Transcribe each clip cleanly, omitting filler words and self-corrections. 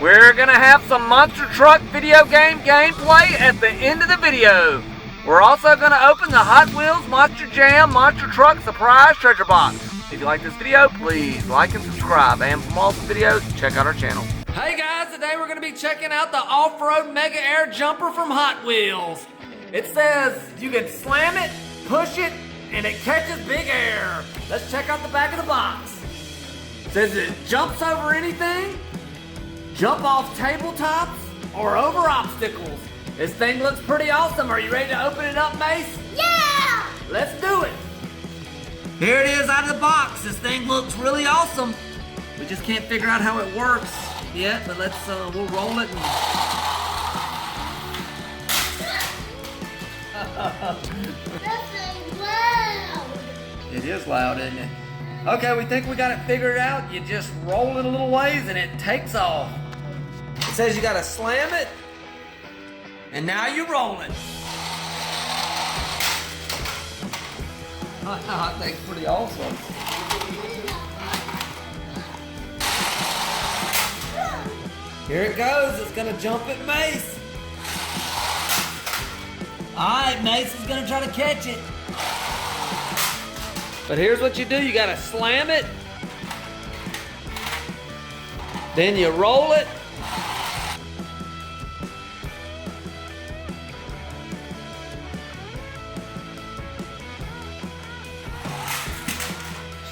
We're gonna have some monster truck video game gameplay at the end of the video. We're also gonna open the Hot Wheels Monster Jam Monster Truck Surprise Treasure Box. If you like this video, please like and subscribe. And for more videos, check out our channel. Hey guys, today we're gonna be checking out the off-road Mega Air Jumper from Hot Wheels. It says you can slam it, push it, and it catches big air. Let's check out the back of the box. It says it jumps over anything, jump off tabletops, or over obstacles. This thing looks pretty awesome. Are you ready to open it up, Mace? Yeah! Let's do it. Here it is out of the box. This thing looks really awesome. We just can't figure out how it works yet, but let's, we'll roll it and... That thing's loud! It is loud, isn't it? Okay, we think we got it figured out. You just roll it a little ways and it takes off. It says you gotta slam it, and now you roll it. I think it's pretty awesome. Here it goes. It's gonna jump at Mace. All right, Mace is gonna try to catch it. But here's what you do. You gotta slam it. Then you roll it.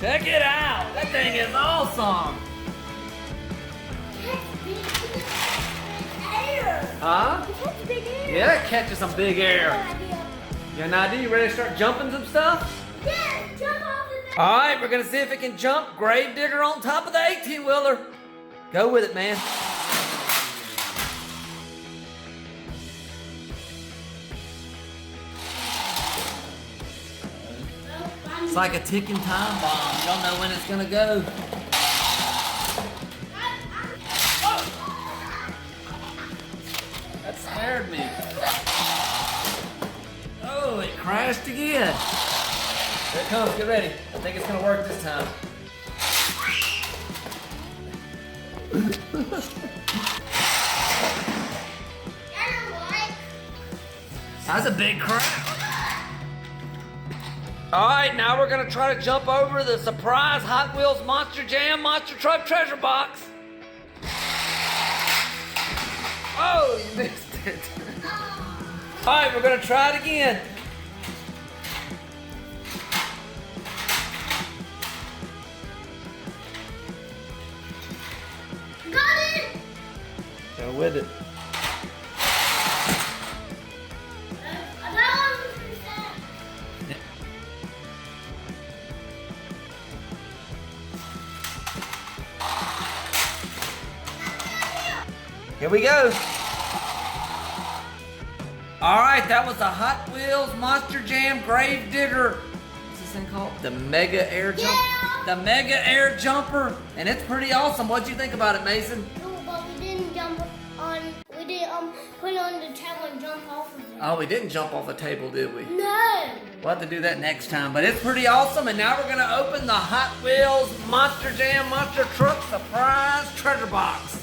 Check it out. That thing is awesome. Huh? Catch big air. Yeah, it catches some big air. You got an idea? You ready to start jumping some stuff? Yeah, jump off of that. All right, we're gonna see if it can jump. Grave digger on top of the 18-wheeler. Go with it, man. It's like a ticking time bomb. You don't know when it's gonna go. That scared me. Oh, it crashed again. Here it comes, get ready. I think it's gonna work this time. That's a big crash. All right, now we're gonna try to jump over the surprise Hot Wheels Monster Jam Monster Truck Treasure Box. Oh, you missed it. All right, we're gonna try it again. Got it! Go with it. Here we go. All right, that was the Hot Wheels Monster Jam Grave Digger. What's this thing called? The Mega Air Jumper. Yeah. The Mega Air Jumper, and it's pretty awesome. What'd you think about it, Mason? No, but we didn't jump on. We didn't put on the table and jump off of it. Oh, we didn't jump off the table, did we? No. We'll have to do that next time, but it's pretty awesome. And now we're gonna open the Hot Wheels Monster Jam Monster Truck Surprise Treasure Box.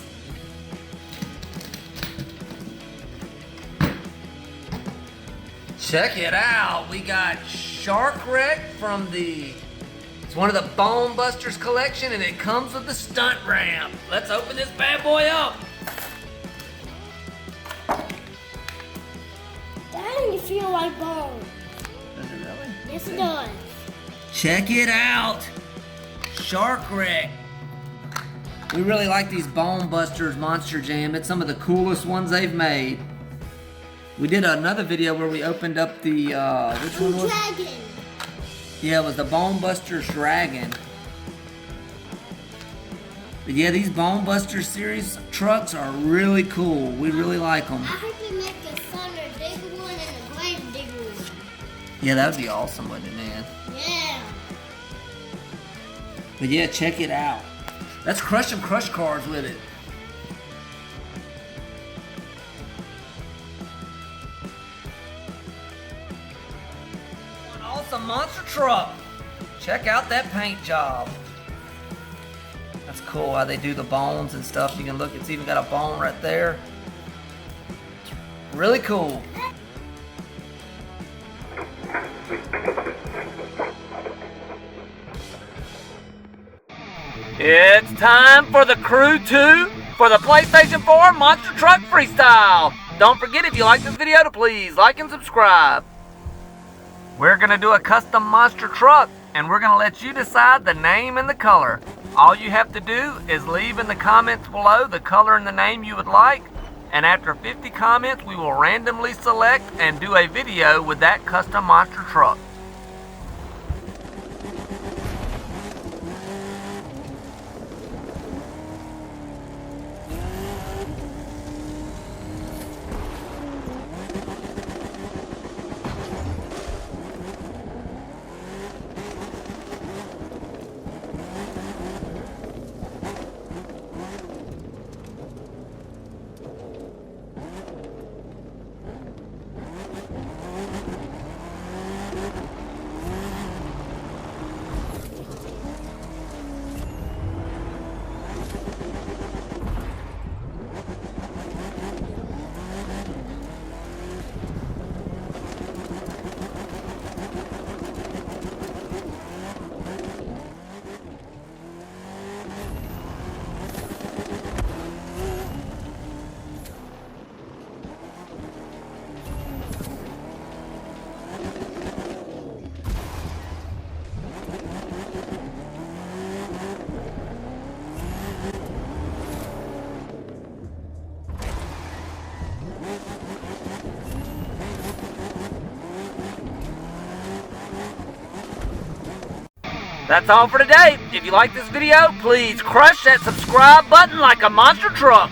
Check it out. We got Shark Wreck from it's one of the Bone Busters collection, and it comes with the stunt ramp. Let's open this bad boy up. That doesn't feel like bone. Does it really? Yes, it does. Check it out. Shark Wreck. We really like these Bone Busters Monster Jam. It's some of the coolest ones they've made. We did another video where we opened up the, which one was it? Dragon. Yeah, it was the Bone Busters Dragon. But yeah, these Bone Busters series trucks are really cool. We really like them. I hope they make a thunder digger one and a grave digger one. Yeah, that would be awesome, wouldn't it, man? Yeah. But yeah, check it out. Let's crush some crush cars with it. An awesome monster truck. Check out that paint job. That's cool how they do the bones and stuff. You can look, it's even got a bone right there. Really cool. It's time for the Crew 2 for the PlayStation 4 Monster Truck Freestyle. Don't forget, if you like this video, to please like and subscribe. We're going to do a custom monster truck, and we're going to let you decide the name and the color. All you have to do is leave in the comments below the color and the name you would like, and after 50 comments, we will randomly select and do a video with that custom monster truck. That's all for today. If you like this video, please crush that subscribe button like a monster truck.